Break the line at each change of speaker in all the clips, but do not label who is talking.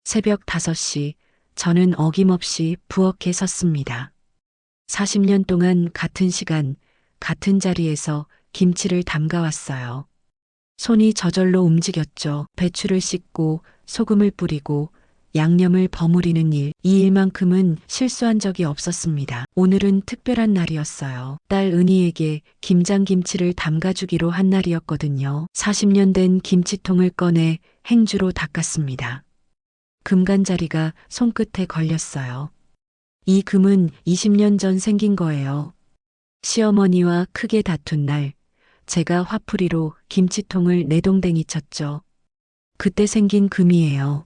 새벽 5시 저는 어김없이 부엌에 섰습니다. 40년 동안 같은 시간, 같은 자리에서 김치를 담가왔어요. 손이 저절로 움직였죠. 배추를 씻고 소금을 뿌리고 양념을 버무리는 일. 이 일만큼은 실수한 적이 없었습니다. 오늘은 특별한 날이었어요. 딸 은희에게 김장김치를 담가주기로 한 날이었거든요. 40년 된 김치통을 꺼내 행주로 닦았습니다. 금간자리가 손끝에 걸렸어요. 이 금은 20년 전 생긴 거예요. 시어머니와 크게 다툰 날, 제가 화풀이로 김치통을 내동댕이 쳤죠. 그때 생긴 금이에요.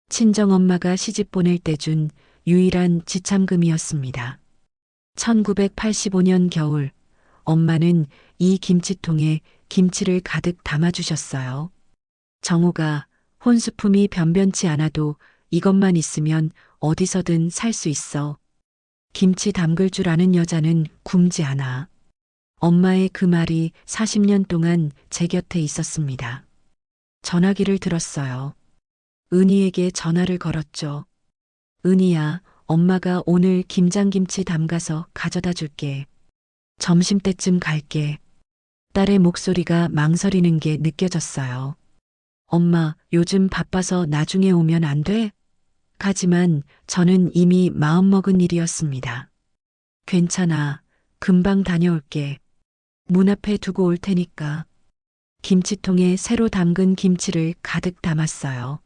친정엄마가 시집 보낼 때 준 유일한 지참금이었습니다. 1985년 겨울, 엄마는 이 김치통에 김치를 가득 담아주셨어요. 정우가 혼수품이 변변치 않아도 이것만 있으면 어디서든 살 수 있어. 김치 담글 줄 아는 여자는 굶지 않아. 엄마의 그 말이 40년 동안 제 곁에 있었습니다. 전화기를 들었어요. 은희에게 전화를 걸었죠. 은희야, 엄마가 오늘 김장김치 담가서 가져다 줄게. 점심때쯤 갈게. 딸의 목소리가 망설이는 게 느껴졌어요. 엄마, 요즘 바빠서 나중에 오면 안 돼? 하지만 저는 이미 마음먹은 일이었습니다. 괜찮아. 금방 다녀올게. 문 앞에 두고 올 테니까. 김치통에 새로 담근 김치를 가득 담았어요.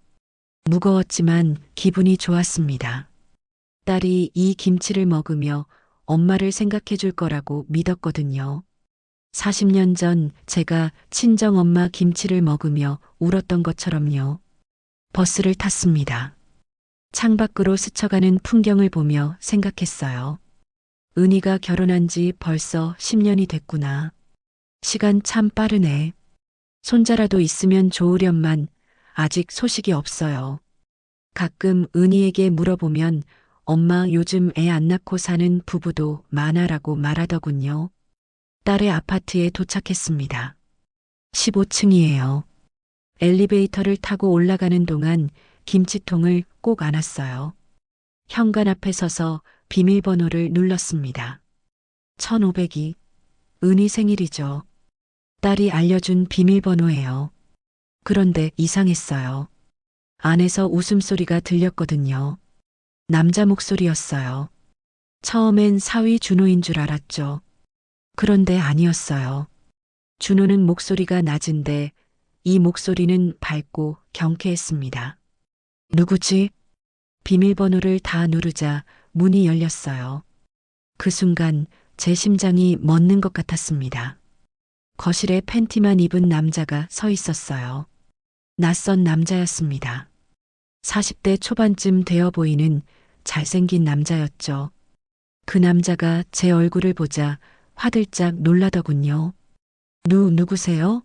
무거웠지만 기분이 좋았습니다. 딸이 이 김치를 먹으며 엄마를 생각해 줄 거라고 믿었거든요. 40년 전 제가 친정엄마 김치를 먹으며 울었던 것처럼요. 버스를 탔습니다. 창밖으로 스쳐가는 풍경을 보며 생각했어요. 은희가 결혼한 지 벌써 10년이 됐구나. 시간 참 빠르네. 손자라도 있으면 좋으련만 아직 소식이 없어요. 가끔 은희에게 물어보면 엄마 요즘 애 안 낳고 사는 부부도 많아라고 말하더군요. 딸의 아파트에 도착했습니다. 15층이에요. 엘리베이터를 타고 올라가는 동안 김치통을 꼭 안았어요. 현관 앞에 서서 비밀번호를 눌렀습니다. 1502. 은희 생일이죠. 딸이 알려준 비밀번호예요. 그런데 이상했어요. 안에서 웃음소리가 들렸거든요. 남자 목소리였어요. 처음엔 사위 준호인 줄 알았죠. 그런데 아니었어요. 준호는 목소리가 낮은데 이 목소리는 밝고 경쾌했습니다. 누구지? 비밀번호를 다 누르자 문이 열렸어요. 그 순간 제 심장이 멎는 것 같았습니다. 거실에 팬티만 입은 남자가 서 있었어요. 낯선 남자였습니다. 40대 초반쯤 되어 보이는 잘생긴 남자였죠. 그 남자가 제 얼굴을 보자 화들짝 놀라더군요. 누구세요?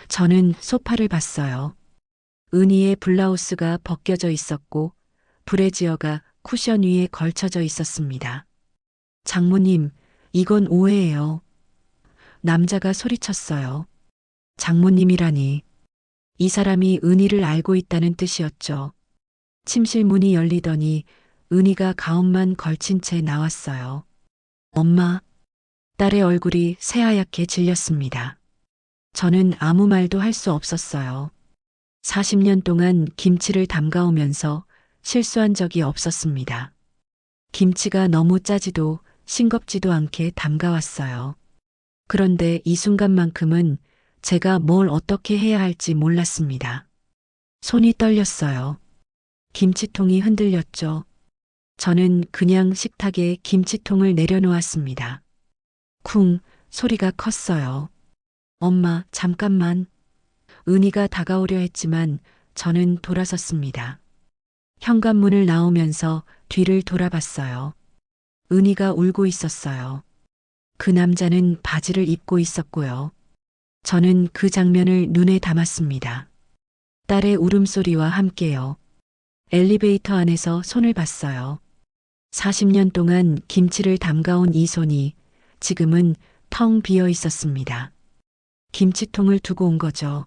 저는 소파를 봤어요. 은희의 블라우스가 벗겨져 있었고 브래지어가 쿠션 위에 걸쳐져 있었습니다. 장모님, 이건 오해예요. 남자가 소리쳤어요. 장모님이라니. 이 사람이 은희를 알고 있다는 뜻이었죠. 침실 문이 열리더니 은희가 가운만 걸친 채 나왔어요. 엄마. 딸의 얼굴이 새하얗게 질렸습니다. 저는 아무 말도 할 수 없었어요. 40년 동안 김치를 담가오면서 실수한 적이 없었습니다. 김치가 너무 짜지도 싱겁지도 않게 담가왔어요. 그런데 이 순간만큼은 제가 뭘 어떻게 해야 할지 몰랐습니다. 손이 떨렸어요. 김치통이 흔들렸죠. 저는 그냥 식탁에 김치통을 내려놓았습니다. 쿵 소리가 컸어요. 엄마, 잠깐만. 은희가 다가오려 했지만 저는 돌아섰습니다. 현관문을 나오면서 뒤를 돌아봤어요. 은희가 울고 있었어요. 그 남자는 바지를 입고 있었고요. 저는 그 장면을 눈에 담았습니다. 딸의 울음소리와 함께요. 엘리베이터 안에서 손을 봤어요. 40년 동안 김치를 담가온 이 손이 지금은 텅 비어 있었습니다. 김치통을 두고 온 거죠.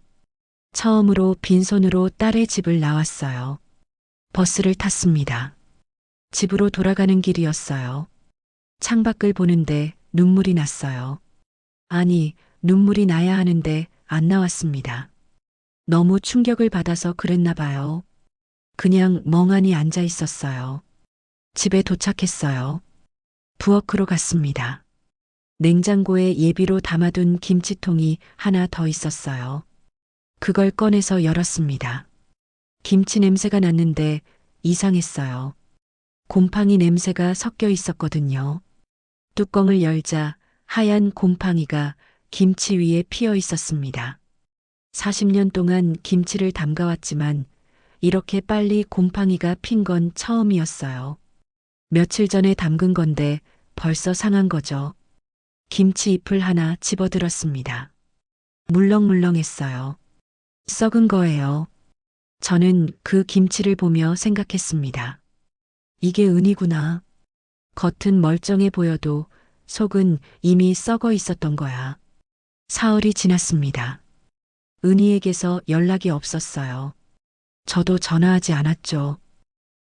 처음으로 빈손으로 딸의 집을 나왔어요. 버스를 탔습니다. 집으로 돌아가는 길이었어요. 창밖을 보는데 눈물이 났어요. 아니, 눈물이 나야 하는데 안 나왔습니다. 너무 충격을 받아서 그랬나 봐요. 그냥 멍하니 앉아 있었어요. 집에 도착했어요. 부엌으로 갔습니다. 냉장고에 예비로 담아둔 김치통이 하나 더 있었어요. 그걸 꺼내서 열었습니다. 김치 냄새가 났는데 이상했어요. 곰팡이 냄새가 섞여 있었거든요. 뚜껑을 열자 하얀 곰팡이가 김치 위에 피어 있었습니다. 40년 동안 김치를 담가왔지만 이렇게 빨리 곰팡이가 핀 건 처음이었어요. 며칠 전에 담근 건데 벌써 상한 거죠. 김치 잎을 하나 집어들었습니다. 물렁물렁했어요. 썩은 거예요. 저는 그 김치를 보며 생각했습니다. 이게 은이구나. 겉은 멀쩡해 보여도 속은 이미 썩어 있었던 거야. 사흘이 지났습니다. 은희에게서 연락이 없었어요. 저도 전화하지 않았죠.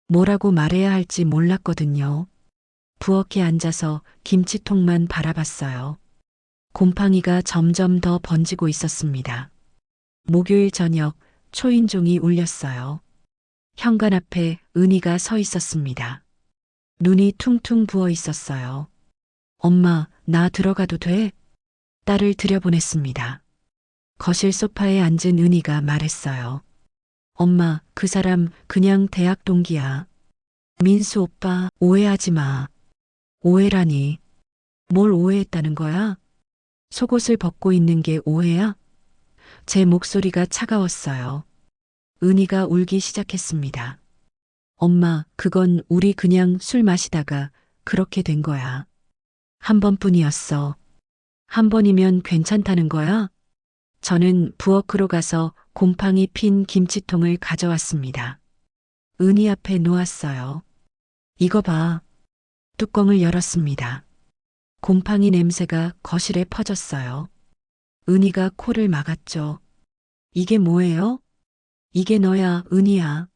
뭐라고 말해야 할지 몰랐거든요. 부엌에 앉아서 김치통만 바라봤어요. 곰팡이가 점점 더 번지고 있었습니다. 목요일 저녁 초인종이 울렸어요. 현관 앞에 은희가 서 있었습니다. 눈이 퉁퉁 부어 있었어요. 엄마, 나 들어가도 돼? 딸을 들여보냈습니다. 거실 소파에 앉은 은희가 말했어요. 엄마, 그 사람 그냥 대학 동기야. 민수 오빠, 오해하지 마. 오해라니. 뭘 오해했다는 거야? 속옷을 벗고 있는 게 오해야? 제 목소리가 차가웠어요. 은희가 울기 시작했습니다. 엄마, 그건 우리 그냥 술 마시다가 그렇게 된 거야. 한 번뿐이었어. 한 번이면 괜찮다는 거야? 저는 부엌으로 가서 곰팡이 핀 김치통을 가져왔습니다. 은희 앞에 놓았어요. 이거 봐. 뚜껑을 열었습니다. 곰팡이 냄새가 거실에 퍼졌어요. 은희가 코를 막았죠. 이게 뭐예요? 이게 너야, 은희야.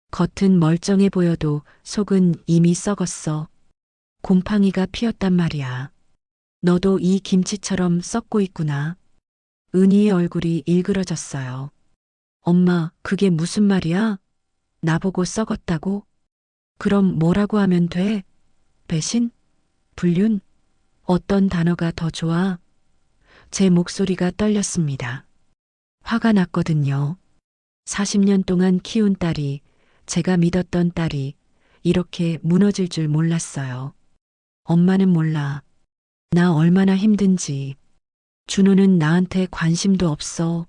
겉은 멀쩡해 보여도 속은 이미 썩었어. 곰팡이가 피었단 말이야. 너도 이 김치처럼 썩고 있구나. 은희의 얼굴이 일그러졌어요. 엄마, 그게 무슨 말이야? 나보고 썩었다고? 그럼 뭐라고 하면 돼? 배신? 불륜? 어떤 단어가 더 좋아? 제 목소리가 떨렸습니다. 화가 났거든요. 40년 동안 키운 딸이, 제가 믿었던 딸이 이렇게 무너질 줄 몰랐어요. 엄마는 몰라. 나 얼마나 힘든지. 준호는 나한테 관심도 없어.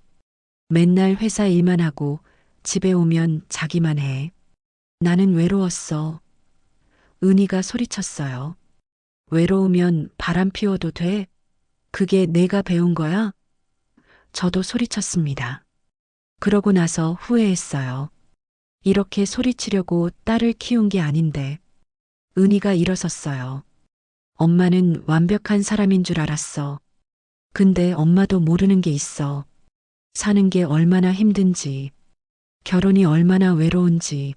맨날 회사 일만 하고 집에 오면 자기만 해. 나는 외로웠어. 은희가 소리쳤어요. 외로우면 바람 피워도 돼? 그게 내가 배운 거야? 저도 소리쳤습니다. 그러고 나서 후회했어요. 이렇게 소리치려고 딸을 키운 게 아닌데. 은희가 일어섰어요. 엄마는 완벽한 사람인 줄 알았어. 근데 엄마도 모르는 게 있어. 사는 게 얼마나 힘든지, 결혼이 얼마나 외로운지.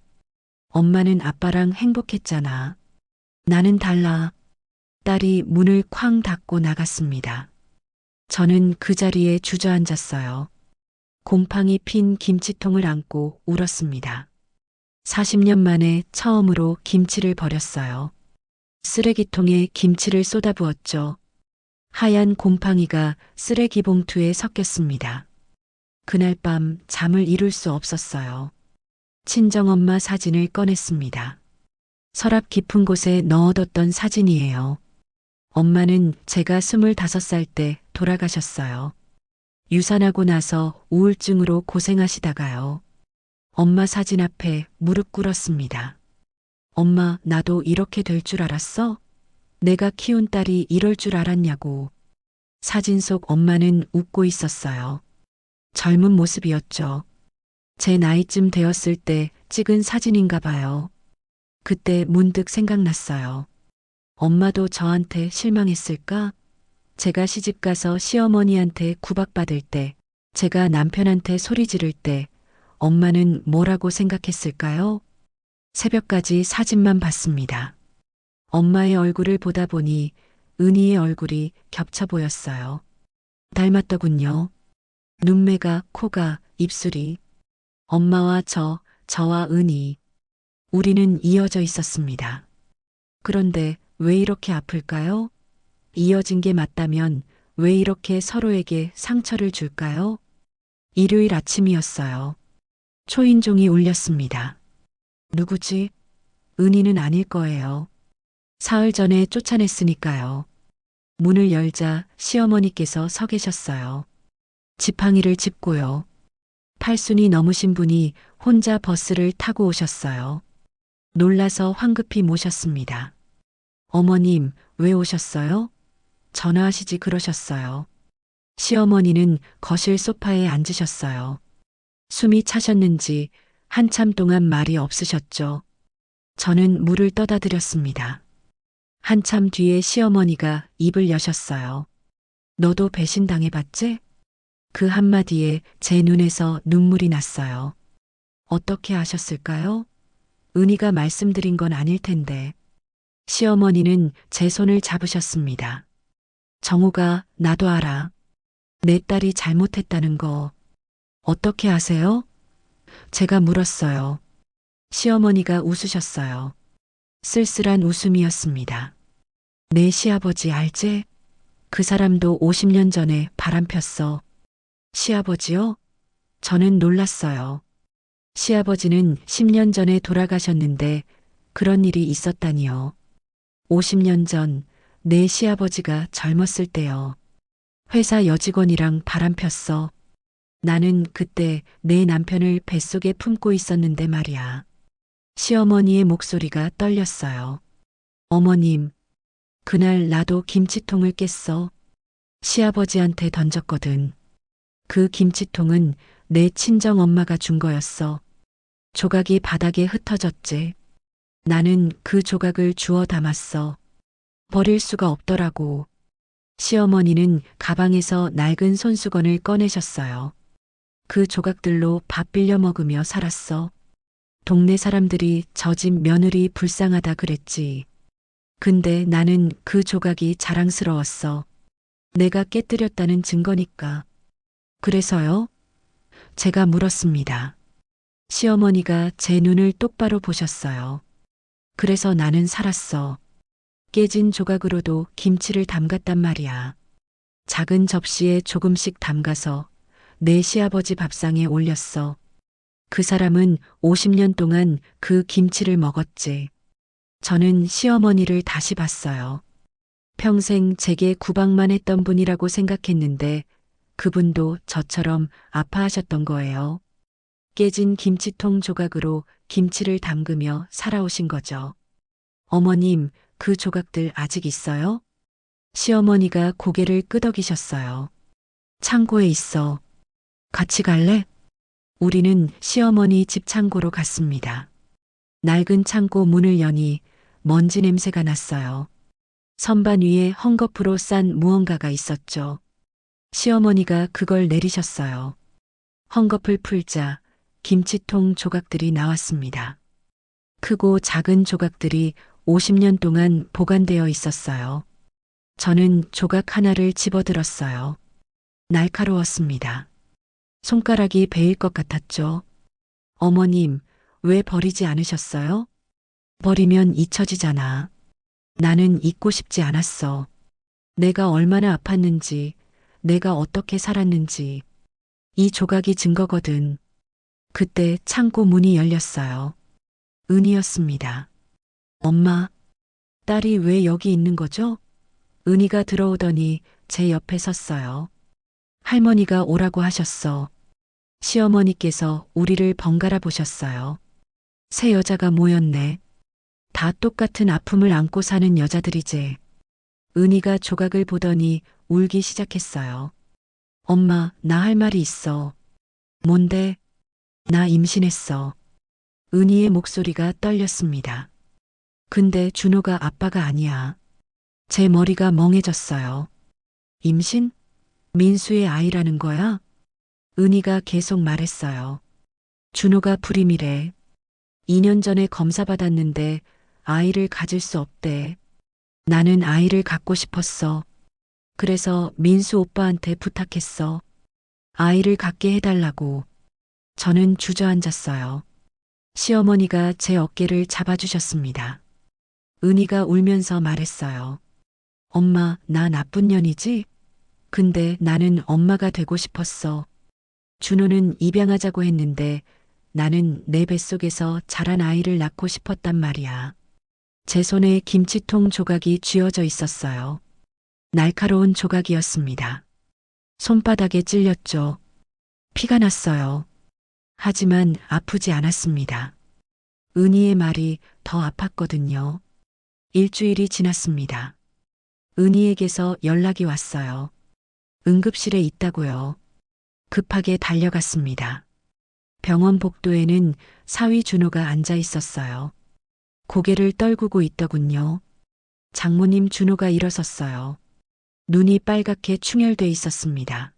엄마는 아빠랑 행복했잖아. 나는 달라. 딸이 문을 쾅 닫고 나갔습니다. 저는 그 자리에 주저앉았어요. 곰팡이 핀 김치통을 안고 울었습니다. 40년 만에 처음으로 김치를 버렸어요. 쓰레기통에 김치를 쏟아부었죠. 하얀 곰팡이가 쓰레기 봉투에 섞였습니다. 그날 밤 잠을 이룰 수 없었어요. 친정엄마 사진을 꺼냈습니다. 서랍 깊은 곳에 넣어뒀던 사진이에요. 엄마는 제가 25살 때 돌아가셨어요. 유산하고 나서 우울증으로 고생하시다가요. 엄마 사진 앞에 무릎 꿇었습니다. 엄마, 나도 이렇게 될 줄 알았어? 내가 키운 딸이 이럴 줄 알았냐고. 사진 속 엄마는 웃고 있었어요. 젊은 모습이었죠. 제 나이쯤 되었을 때 찍은 사진인가 봐요. 그때 문득 생각났어요. 엄마도 저한테 실망했을까? 제가 시집가서 시어머니한테 구박받을 때, 제가 남편한테 소리 지를 때, 엄마는 뭐라고 생각했을까요? 새벽까지 사진만 봤습니다. 엄마의 얼굴을 보다 보니 은희의 얼굴이 겹쳐 보였어요. 닮았더군요. 눈매가, 코가, 입술이. 엄마와 저와 은희. 우리는 이어져 있었습니다. 그런데 왜 이렇게 아플까요? 이어진 게 맞다면 왜 이렇게 서로에게 상처를 줄까요? 일요일 아침이었어요. 초인종이 울렸습니다. 누구지? 은희는 아닐 거예요. 사흘 전에 쫓아냈으니까요. 문을 열자 시어머니께서 서 계셨어요. 지팡이를 짚고요. 팔순이 넘으신 분이 혼자 버스를 타고 오셨어요. 놀라서 황급히 모셨습니다. 어머님, 왜 오셨어요? 전화하시지 그러셨어요. 시어머니는 거실 소파에 앉으셨어요. 숨이 차셨는지 한참 동안 말이 없으셨죠. 저는 물을 떠다 드렸습니다. 한참 뒤에 시어머니가 입을 여셨어요. 너도 배신당해봤지? 그 한마디에 제 눈에서 눈물이 났어요. 어떻게 아셨을까요? 은희가 말씀드린 건 아닐 텐데. 시어머니는 제 손을 잡으셨습니다. 정우가 나도 알아. 내 딸이 잘못했다는 거. 어떻게 아세요? 제가 물었어요. 시어머니가 웃으셨어요. 쓸쓸한 웃음이었습니다. 내 시아버지 알지? 그 사람도 50년 전에 바람 폈어. 시아버지요? 저는 놀랐어요. 시아버지는 10년 전에 돌아가셨는데 그런 일이 있었다니요. 50년 전 내 시아버지가 젊었을 때요. 회사 여직원이랑 바람 폈어. 나는 그때 내 남편을 뱃속에 품고 있었는데 말이야. 시어머니의 목소리가 떨렸어요. 어머님, 그날 나도 김치통을 깼어. 시아버지한테 던졌거든. 그 김치통은 내 친정 엄마가 준 거였어. 조각이 바닥에 흩어졌지. 나는 그 조각을 주워 담았어. 버릴 수가 없더라고. 시어머니는 가방에서 낡은 손수건을 꺼내셨어요. 그 조각들로 밥 빌려 먹으며 살았어. 동네 사람들이 저 집 며느리 불쌍하다 그랬지. 근데 나는 그 조각이 자랑스러웠어. 내가 깨뜨렸다는 증거니까. 그래서요? 제가 물었습니다. 시어머니가 제 눈을 똑바로 보셨어요. 그래서 나는 살았어. 깨진 조각으로도 김치를 담갔단 말이야. 작은 접시에 조금씩 담가서 내 시아버지 밥상에 올렸어. 그 사람은 50년 동안 그 김치를 먹었지. 저는 시어머니를 다시 봤어요. 평생 제게 구박만 했던 분이라고 생각했는데 그분도 저처럼 아파하셨던 거예요. 깨진 김치통 조각으로 김치를 담그며 살아오신 거죠. 어머님, 그 조각들 아직 있어요? 시어머니가 고개를 끄덕이셨어요. 창고에 있어. 같이 갈래? 우리는 시어머니 집 창고로 갔습니다. 낡은 창고 문을 여니 먼지 냄새가 났어요. 선반 위에 헝겊으로 싼 무언가가 있었죠. 시어머니가 그걸 내리셨어요. 헝겊을 풀자 김치통 조각들이 나왔습니다. 크고 작은 조각들이 50년 동안 보관되어 있었어요. 저는 조각 하나를 집어들었어요. 날카로웠습니다. 손가락이 베일 것 같았죠. 어머님, 왜 버리지 않으셨어요? 버리면 잊혀지잖아. 나는 잊고 싶지 않았어. 내가 얼마나 아팠는지, 내가 어떻게 살았는지. 이 조각이 증거거든. 그때 창고 문이 열렸어요. 은희였습니다. 엄마, 딸이 왜 여기 있는 거죠? 은희가 들어오더니 제 옆에 섰어요. 할머니가 오라고 하셨어. 시어머니께서 우리를 번갈아 보셨어요. 세 여자가 모였네. 다 똑같은 아픔을 안고 사는 여자들이지. 은희가 조각을 보더니 울기 시작했어요. 엄마, 나 할 말이 있어. 뭔데? 나 임신했어. 은희의 목소리가 떨렸습니다. 근데 준호가 아빠가 아니야. 제 머리가 멍해졌어요. 임신? 민수의 아이라는 거야? 은희가 계속 말했어요. 준호가 불임이래. 2년 전에 검사 받았는데 아이를 가질 수 없대. 나는 아이를 갖고 싶었어. 그래서 민수 오빠한테 부탁했어. 아이를 갖게 해달라고. 저는 주저앉았어요. 시어머니가 제 어깨를 잡아주셨습니다. 은희가 울면서 말했어요. 엄마, 나 나쁜 년이지? 근데 나는 엄마가 되고 싶었어. 준호는 입양하자고 했는데 나는 내 뱃속에서 자란 아이를 낳고 싶었단 말이야. 제 손에 김치통 조각이 쥐어져 있었어요. 날카로운 조각이었습니다. 손바닥에 찔렸죠. 피가 났어요. 하지만 아프지 않았습니다. 은희의 말이 더 아팠거든요. 일주일이 지났습니다. 은희에게서 연락이 왔어요. 응급실에 있다고요. 급하게 달려갔습니다. 병원 복도에는 사위 준호가 앉아 있었어요. 고개를 떨구고 있더군요. 장모님 준호가 일어섰어요. 눈이 빨갛게 충혈돼 있었습니다.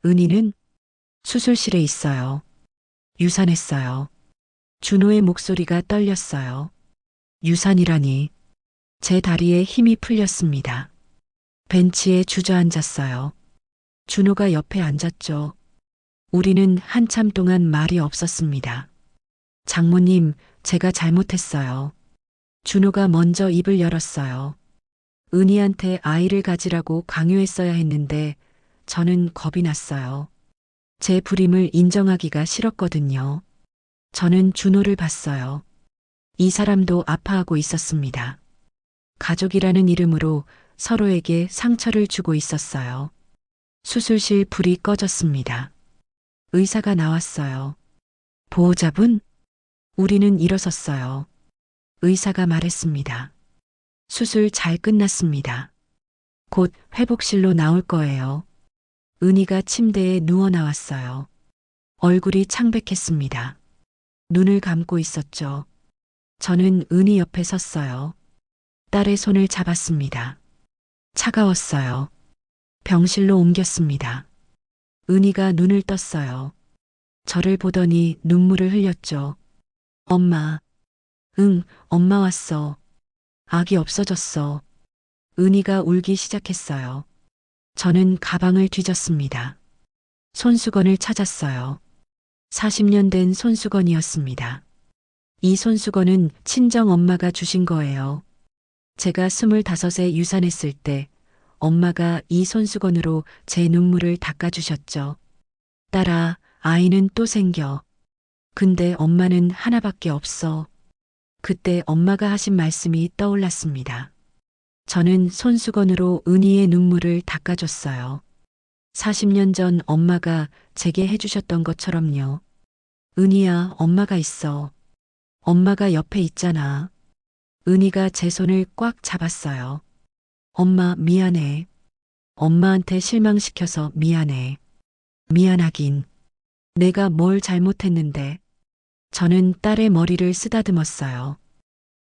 은희는 수술실에 있어요. 유산했어요. 준호의 목소리가 떨렸어요. 유산이라니. 제 다리에 힘이 풀렸습니다. 벤치에 주저앉았어요. 준호가 옆에 앉았죠. 우리는 한참 동안 말이 없었습니다. 장모님, 제가 잘못했어요. 준호가 먼저 입을 열었어요. 은희한테 아이를 가지라고 강요했어야 했는데 저는 겁이 났어요. 제 불임을 인정하기가 싫었거든요. 저는 준호를 봤어요. 이 사람도 아파하고 있었습니다. 가족이라는 이름으로 서로에게 상처를 주고 있었어요. 수술실 불이 꺼졌습니다. 의사가 나왔어요. 보호자분? 우리는 일어섰어요. 의사가 말했습니다. 수술 잘 끝났습니다. 곧 회복실로 나올 거예요. 은희가 침대에 누워 나왔어요. 얼굴이 창백했습니다. 눈을 감고 있었죠. 저는 은희 옆에 섰어요. 딸의 손을 잡았습니다. 차가웠어요. 병실로 옮겼습니다. 은희가 눈을 떴어요. 저를 보더니 눈물을 흘렸죠. 엄마. 응, 엄마 왔어. 아기 없어졌어. 은희가 울기 시작했어요. 저는 가방을 뒤졌습니다. 손수건을 찾았어요. 40년 된 손수건이었습니다. 이 손수건은 친정 엄마가 주신 거예요. 제가 25에 유산했을 때 엄마가 이 손수건으로 제 눈물을 닦아주셨죠. 딸아, 아이는 또 생겨. 근데 엄마는 하나밖에 없어. 그때 엄마가 하신 말씀이 떠올랐습니다. 저는 손수건으로 은희의 눈물을 닦아줬어요. 40년 전 엄마가 제게 해주셨던 것처럼요. 은희야, 엄마가 있어. 엄마가 옆에 있잖아. 은희가 제 손을 꽉 잡았어요. 엄마, 미안해. 엄마한테 실망시켜서 미안해. 미안하긴. 내가 뭘 잘못했는데. 저는 딸의 머리를 쓰다듬었어요.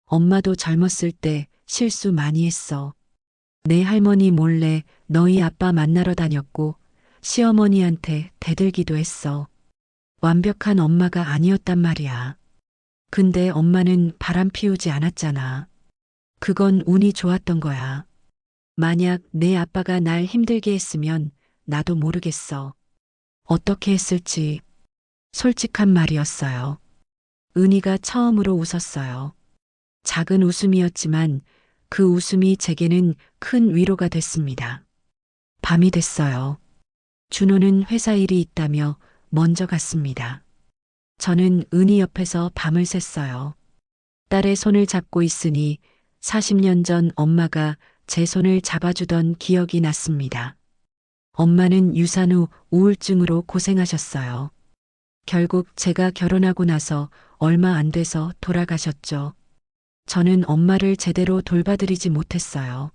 엄마도 젊었을 때 실수 많이 했어. 내 할머니 몰래 너희 아빠 만나러 다녔고 시어머니한테 대들기도 했어. 완벽한 엄마가 아니었단 말이야. 근데 엄마는 바람 피우지 않았잖아. 그건 운이 좋았던 거야. 만약 내 아빠가 날 힘들게 했으면 나도 모르겠어. 어떻게 했을지. 솔직한 말이었어요. 은희가 처음으로 웃었어요. 작은 웃음이었지만 그 웃음이 제게는 큰 위로가 됐습니다. 밤이 됐어요. 준호는 회사 일이 있다며 먼저 갔습니다. 저는 은희 옆에서 밤을 샜어요. 딸의 손을 잡고 있으니 40년 전 엄마가 제 손을 잡아주던 기억이 났습니다. 엄마는 유산 후 우울증으로 고생하셨어요. 결국 제가 결혼하고 나서 얼마 안 돼서 돌아가셨죠. 저는 엄마를 제대로 돌봐드리지 못했어요.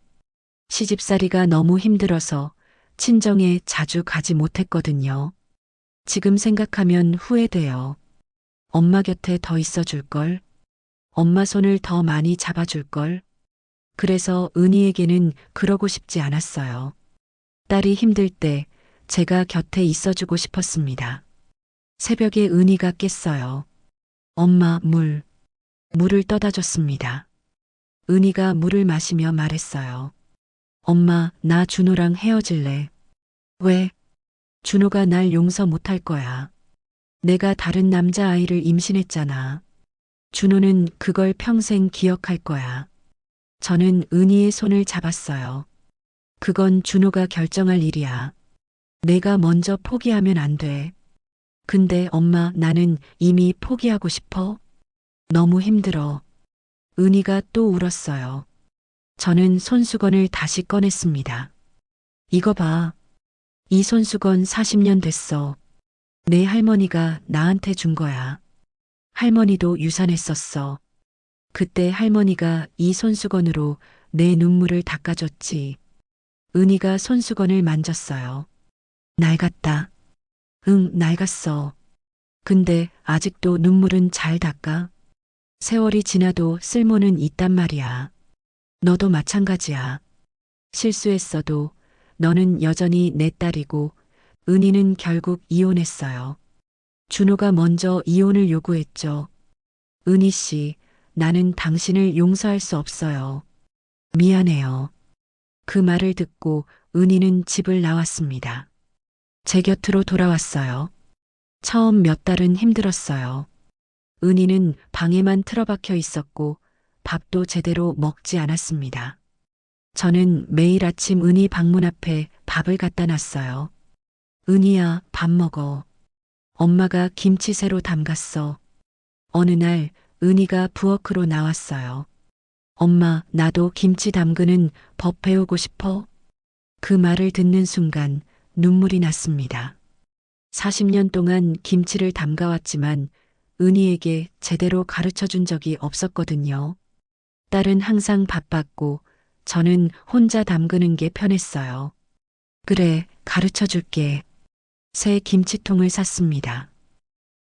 시집살이가 너무 힘들어서 친정에 자주 가지 못했거든요. 지금 생각하면 후회돼요. 엄마 곁에 더 있어줄걸. 엄마 손을 더 많이 잡아줄걸. 그래서 은희에게는 그러고 싶지 않았어요. 딸이 힘들 때 제가 곁에 있어주고 싶었습니다. 새벽에 은희가 깼어요. 엄마, 물. 물을 떠다 줬습니다. 은희가 물을 마시며 말했어요. 엄마, 나 준호랑 헤어질래. 왜? 준호가 날 용서 못할 거야. 내가 다른 남자아이를 임신했잖아. 준호는 그걸 평생 기억할 거야. 저는 은희의 손을 잡았어요. 그건 준호가 결정할 일이야. 내가 먼저 포기하면 안 돼. 근데 엄마, 나는 이미 포기하고 싶어. 너무 힘들어. 은희가 또 울었어요. 저는 손수건을 다시 꺼냈습니다. 이거 봐. 이 손수건 40년 됐어. 내 할머니가 나한테 준 거야. 할머니도 유산했었어. 그때 할머니가 이 손수건으로 내 눈물을 닦아줬지. 은희가 손수건을 만졌어요. 낡았다. 응, 낡았어. 근데 아직도 눈물은 잘 닦아. 세월이 지나도 쓸모는 있단 말이야. 너도 마찬가지야. 실수했어도 너는 여전히 내 딸이고 은희는 결국 이혼했어요. 준호가 먼저 이혼을 요구했죠. 은희 씨, 나는 당신을 용서할 수 없어요. 미안해요. 그 말을 듣고 은희는 집을 나왔습니다. 제 곁으로 돌아왔어요. 처음 몇 달은 힘들었어요. 은희는 방에만 틀어박혀 있었고 밥도 제대로 먹지 않았습니다. 저는 매일 아침 은희 방문 앞에 밥을 갖다 놨어요. 은희야, 밥 먹어. 엄마가 김치 새로 담갔어. 어느 날 은희가 부엌으로 나왔어요. 엄마, 나도 김치 담그는 법 배우고 싶어? 그 말을 듣는 순간 눈물이 났습니다. 40년 동안 김치를 담가왔지만 은희에게 제대로 가르쳐 준 적이 없었거든요. 딸은 항상 바빴고 저는 혼자 담그는 게 편했어요. 그래, 가르쳐 줄게. 새 김치통을 샀습니다.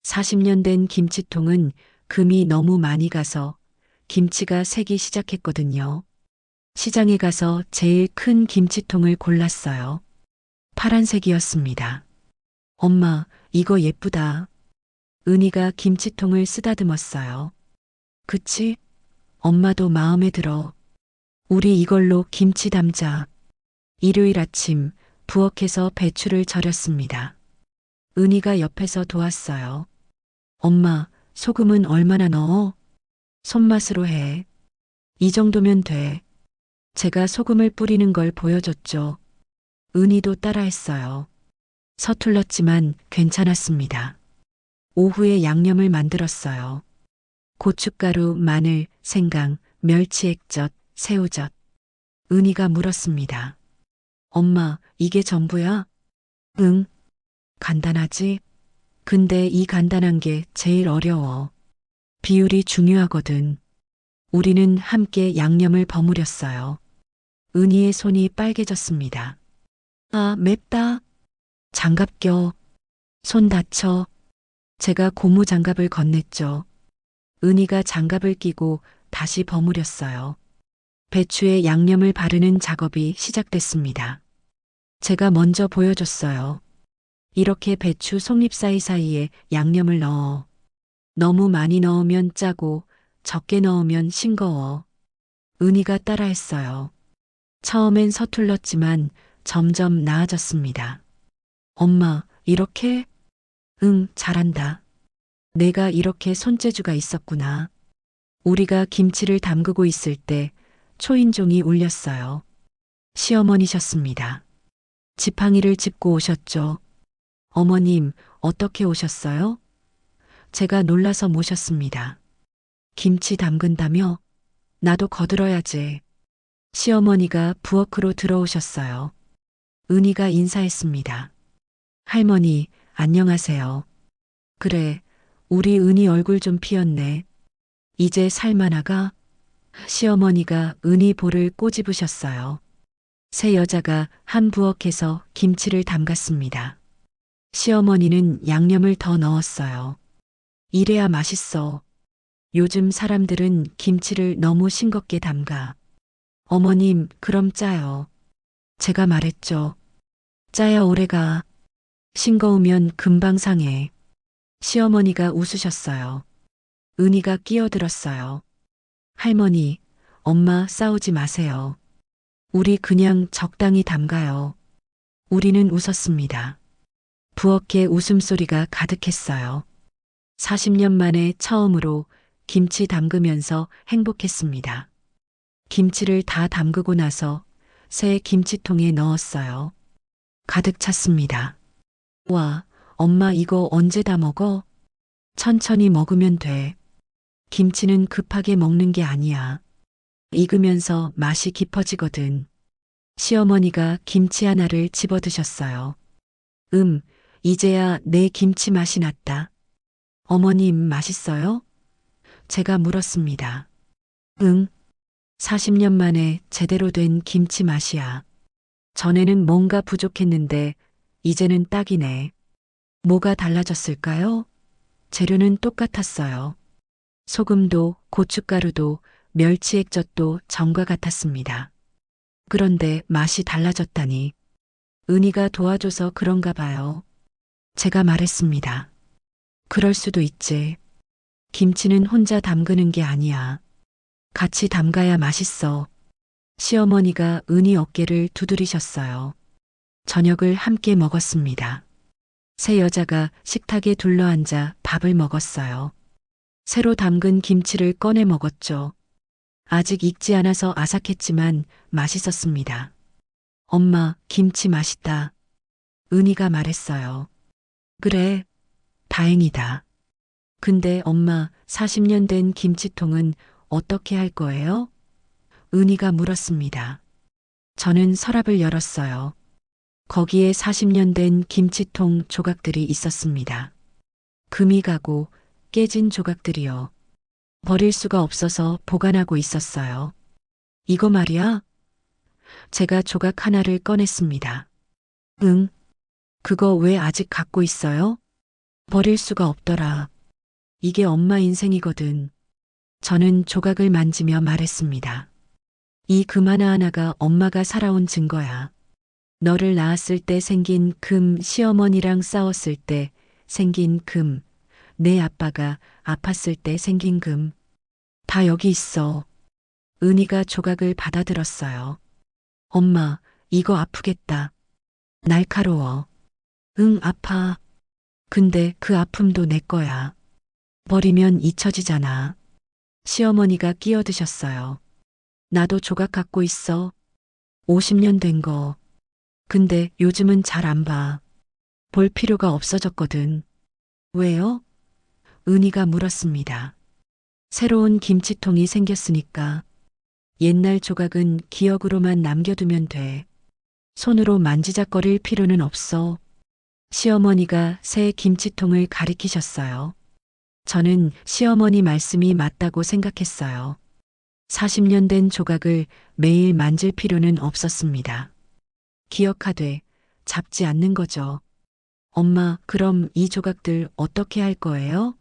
40년 된 김치통은 금이 너무 많이 가서 김치가 새기 시작했거든요. 시장에 가서 제일 큰 김치통을 골랐어요. 파란색이었습니다. 엄마, 이거 예쁘다. 은희가 김치통을 쓰다듬었어요. 그치? 엄마도 마음에 들어. 우리 이걸로 김치 담자. 일요일 아침 부엌에서 배추를 절였습니다. 은희가 옆에서 도왔어요. 엄마, 소금은 얼마나 넣어? 손맛으로 해. 이 정도면 돼. 제가 소금을 뿌리는 걸 보여줬죠. 은희도 따라했어요. 서툴렀지만 괜찮았습니다. 오후에 양념을 만들었어요. 고춧가루, 마늘, 생강, 멸치액젓, 새우젓. 은희가 물었습니다. 엄마, 이게 전부야? 응. 간단하지? 근데 이 간단한 게 제일 어려워. 비율이 중요하거든. 우리는 함께 양념을 버무렸어요. 은희의 손이 빨개졌습니다. 아, 맵다. 장갑 껴. 손 다쳐. 제가 고무 장갑을 건넸죠. 은희가 장갑을 끼고 다시 버무렸어요. 배추에 양념을 바르는 작업이 시작됐습니다. 제가 먼저 보여줬어요. 이렇게 배추 속잎 사이사이에 양념을 넣어. 너무 많이 넣으면 짜고 적게 넣으면 싱거워. 은희가 따라했어요. 처음엔 서툴렀지만 점점 나아졌습니다. 엄마, 이렇게? 응, 잘한다. 내가 이렇게 손재주가 있었구나. 우리가 김치를 담그고 있을 때 초인종이 울렸어요. 시어머니셨습니다. 지팡이를 짚고 오셨죠. 어머님, 어떻게 오셨어요? 제가 놀라서 모셨습니다. 김치 담근다며? 나도 거들어야지. 시어머니가 부엌으로 들어오셨어요. 은희가 인사했습니다. 할머니, 안녕하세요. 그래, 우리 은희 얼굴 좀 피었네. 이제 살만하가? 시어머니가 은희 볼을 꼬집으셨어요. 새 여자가 한 부엌에서 김치를 담갔습니다. 시어머니는 양념을 더 넣었어요. 이래야 맛있어. 요즘 사람들은 김치를 너무 싱겁게 담가. 어머님, 그럼 짜요. 제가 말했죠. 짜야 오래가. 싱거우면 금방 상해. 시어머니가 웃으셨어요. 은희가 끼어들었어요. 할머니, 엄마 싸우지 마세요. 우리 그냥 적당히 담가요. 우리는 웃었습니다. 부엌에 웃음소리가 가득했어요. 40년 만에 처음으로 김치 담그면서 행복했습니다. 김치를 다 담그고 나서 새 김치통에 넣었어요. 가득 찼습니다. 와, 엄마 이거 언제 다 먹어? 천천히 먹으면 돼. 김치는 급하게 먹는 게 아니야. 익으면서 맛이 깊어지거든. 시어머니가 김치 하나를 집어 드셨어요. 이제야 내 김치 맛이 났다. 어머님 맛있어요? 제가 물었습니다. 응, 40년 만에 제대로 된 김치 맛이야. 전에는 뭔가 부족했는데 이제는 딱이네. 뭐가 달라졌을까요? 재료는 똑같았어요. 소금도 고춧가루도 멸치액젓도 전과 같았습니다. 그런데 맛이 달라졌다니. 은희가 도와줘서 그런가 봐요. 제가 말했습니다. 그럴 수도 있지. 김치는 혼자 담그는 게 아니야. 같이 담가야 맛있어. 시어머니가 은희 어깨를 두드리셨어요. 저녁을 함께 먹었습니다. 세 여자가 식탁에 둘러앉아 밥을 먹었어요. 새로 담근 김치를 꺼내 먹었죠. 아직 익지 않아서 아삭했지만 맛있었습니다. 엄마, 김치 맛있다. 은희가 말했어요. 그래, 다행이다. 근데 엄마, 40년 된 김치통은 어떻게 할 거예요? 은희가 물었습니다. 저는 서랍을 열었어요. 거기에 40년 된 김치통 조각들이 있었습니다. 금이 가고 깨진 조각들이요. 버릴 수가 없어서 보관하고 있었어요. 이거 말이야? 제가 조각 하나를 꺼냈습니다. 응, 그거 왜 아직 갖고 있어요? 버릴 수가 없더라. 이게 엄마 인생이거든. 저는 조각을 만지며 말했습니다. 이 금 하나하나가 엄마가 살아온 증거야. 너를 낳았을 때 생긴 금, 시어머니랑 싸웠을 때 생긴 금, 내 아빠가 아팠을 때 생긴 금. 다 여기 있어. 은희가 조각을 받아들었어요. 엄마, 이거 아프겠다. 날카로워. 응, 아파. 근데 그 아픔도 내 거야. 버리면 잊혀지잖아. 시어머니가 끼어드셨어요. 나도 조각 갖고 있어. 50년 된 거. 근데 요즘은 잘 안 봐. 볼 필요가 없어졌거든. 왜요? 은희가 물었습니다. 새로운 김치통이 생겼으니까. 옛날 조각은 기억으로만 남겨두면 돼. 손으로 만지작거릴 필요는 없어. 시어머니가 새 김치통을 가리키셨어요. 저는 시어머니 말씀이 맞다고 생각했어요. 40년 된 조각을 매일 만질 필요는 없었습니다. 기억하되 잡지 않는 거죠. 엄마, 그럼 이 조각들 어떻게 할 거예요?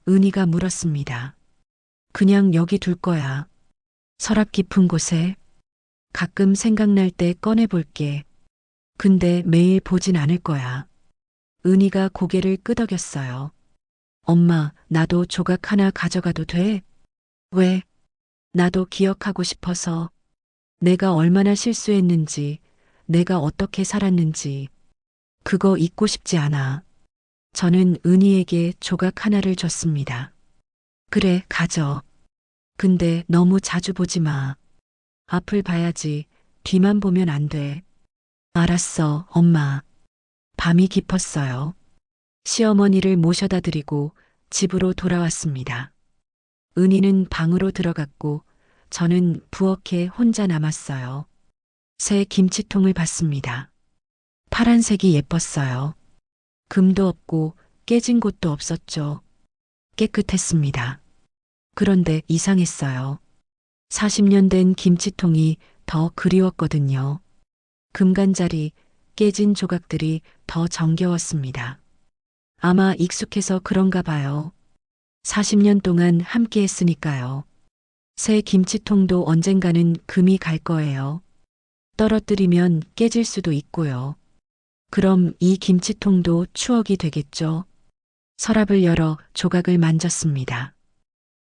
은희가 물었습니다. 그냥 여기 둘 거야. 서랍 깊은 곳에. 가끔 생각날 때 꺼내볼게. 근데 매일 보진 않을 거야. 은희가 고개를 끄덕였어요. 엄마, 나도 조각 하나 가져가도 돼? 왜? 나도 기억하고 싶어서. 내가 얼마나 실수했는지, 내가 어떻게 살았는지. 그거 잊고 싶지 않아. 저는 은희에게 조각 하나를 줬습니다. 그래, 가져. 근데 너무 자주 보지 마. 앞을 봐야지. 뒤만 보면 안 돼. 알았어, 엄마. 밤이 깊었어요. 시어머니를 모셔다 드리고 집으로 돌아왔습니다. 은희는 방으로 들어갔고 저는 부엌에 혼자 남았어요. 새 김치통을 봤습니다. 파란색이 예뻤어요. 금도 없고 깨진 곳도 없었죠. 깨끗했습니다. 그런데 이상했어요. 40년 된 김치통이 더 그리웠거든요. 금간자리, 깨진 조각들이 더 정겨웠습니다. 아마 익숙해서 그런가 봐요. 40년 동안 함께 했으니까요. 새 김치통도 언젠가는 금이 갈 거예요. 떨어뜨리면 깨질 수도 있고요. 그럼 이 김치통도 추억이 되겠죠. 서랍을 열어 조각을 만졌습니다.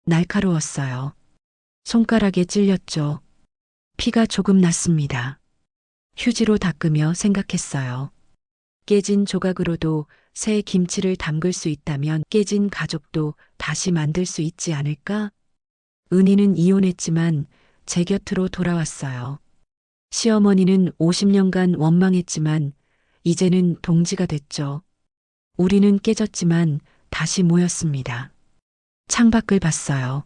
날카로웠어요. 손가락에 찔렸죠. 피가 조금 났습니다. 휴지로 닦으며 생각했어요. 깨진 조각으로도 새 김치를 담글 수 있다면 깨진 가족도 다시 만들 수 있지 않을까? 은희는 이혼했지만 제 곁으로 돌아왔어요. 시어머니는 50년간 원망했지만 이제는 동지가 됐죠. 우리는 깨졌지만 다시 모였습니다. 창밖을 봤어요.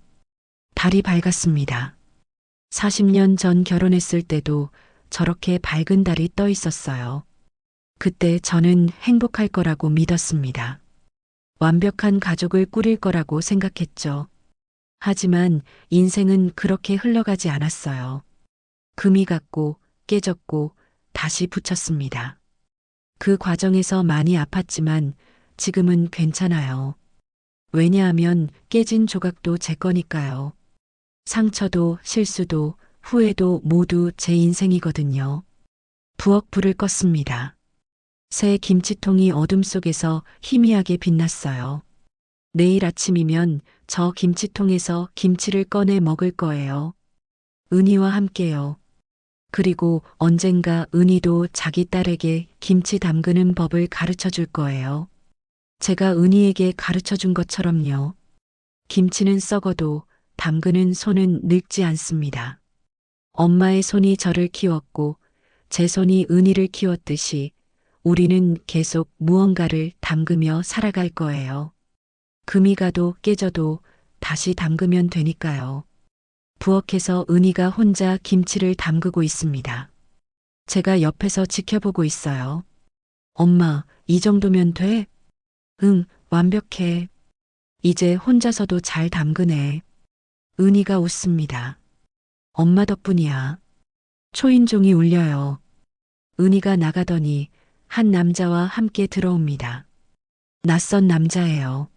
달이 밝았습니다. 40년 전 결혼했을 때도 저렇게 밝은 달이 떠 있었어요. 그때 저는 행복할 거라고 믿었습니다. 완벽한 가족을 꾸릴 거라고 생각했죠. 하지만 인생은 그렇게 흘러가지 않았어요. 금이 갔고 깨졌고 다시 붙였습니다. 그 과정에서 많이 아팠지만 지금은 괜찮아요. 왜냐하면 깨진 조각도 제 거니까요. 상처도 실수도 후회도 모두 제 인생이거든요. 부엌 불을 껐습니다. 새 김치통이 어둠 속에서 희미하게 빛났어요. 내일 아침이면 저 김치통에서 김치를 꺼내 먹을 거예요. 은희와 함께요. 그리고 언젠가 은희도 자기 딸에게 김치 담그는 법을 가르쳐 줄 거예요. 제가 은희에게 가르쳐 준 것처럼요. 김치는 썩어도 담그는 손은 늙지 않습니다. 엄마의 손이 저를 키웠고 제 손이 은희를 키웠듯이 우리는 계속 무언가를 담그며 살아갈 거예요. 금이 가도 깨져도 다시 담그면 되니까요. 부엌에서 은희가 혼자 김치를 담그고 있습니다. 제가 옆에서 지켜보고 있어요. 엄마, 이 정도면 돼? 응, 완벽해. 이제 혼자서도 잘 담그네. 은희가 웃습니다. 엄마 덕분이야. 초인종이 울려요. 은희가 나가더니 한 남자와 함께 들어옵니다. 낯선 남자예요.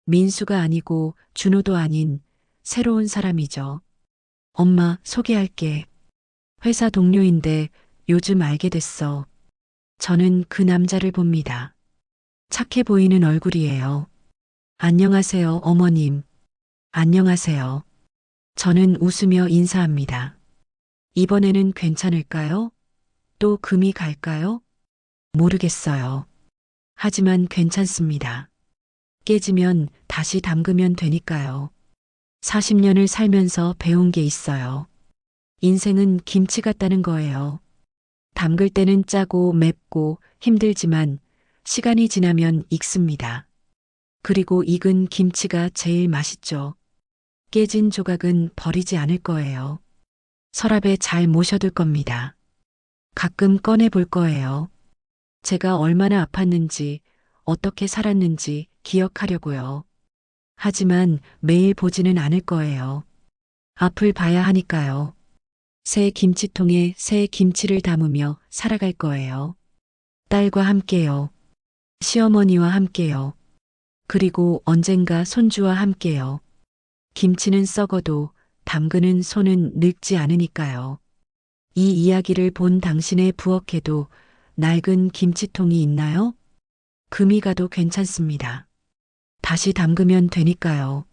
민수가 아니고 준호도 아닌 새로운 사람이죠. 엄마, 소개할게. 회사 동료인데 요즘 알게 됐어. 저는 그 남자를 봅니다. 착해 보이는 얼굴이에요. 안녕하세요, 어머님. 안녕하세요. 저는 웃으며 인사합니다. 이번에는 괜찮을까요? 또 금이 갈까요? 모르겠어요. 하지만 괜찮습니다. 깨지면 다시 담그면 되니까요. 40년을 살면서 배운 게 있어요. 인생은 김치 같다는 거예요. 담글 때는 짜고 맵고 힘들지만 시간이 지나면 익습니다. 그리고 익은 김치가 제일 맛있죠. 깨진 조각은 버리지 않을 거예요. 서랍에 잘 모셔둘 겁니다. 가끔 꺼내 볼 거예요. 제가 얼마나 아팠는지, 어떻게 살았는지 기억하려고요. 하지만 매일 보지는 않을 거예요. 앞을 봐야 하니까요. 새 김치통에 새 김치를 담으며 살아갈 거예요. 딸과 함께요. 시어머니와 함께요. 그리고 언젠가 손주와 함께요. 김치는 썩어도 담그는 손은 늙지 않으니까요. 이 이야기를 본 당신의 부엌에도 낡은 김치통이 있나요? 금이 가도 괜찮습니다. 다시 담그면 되니까요.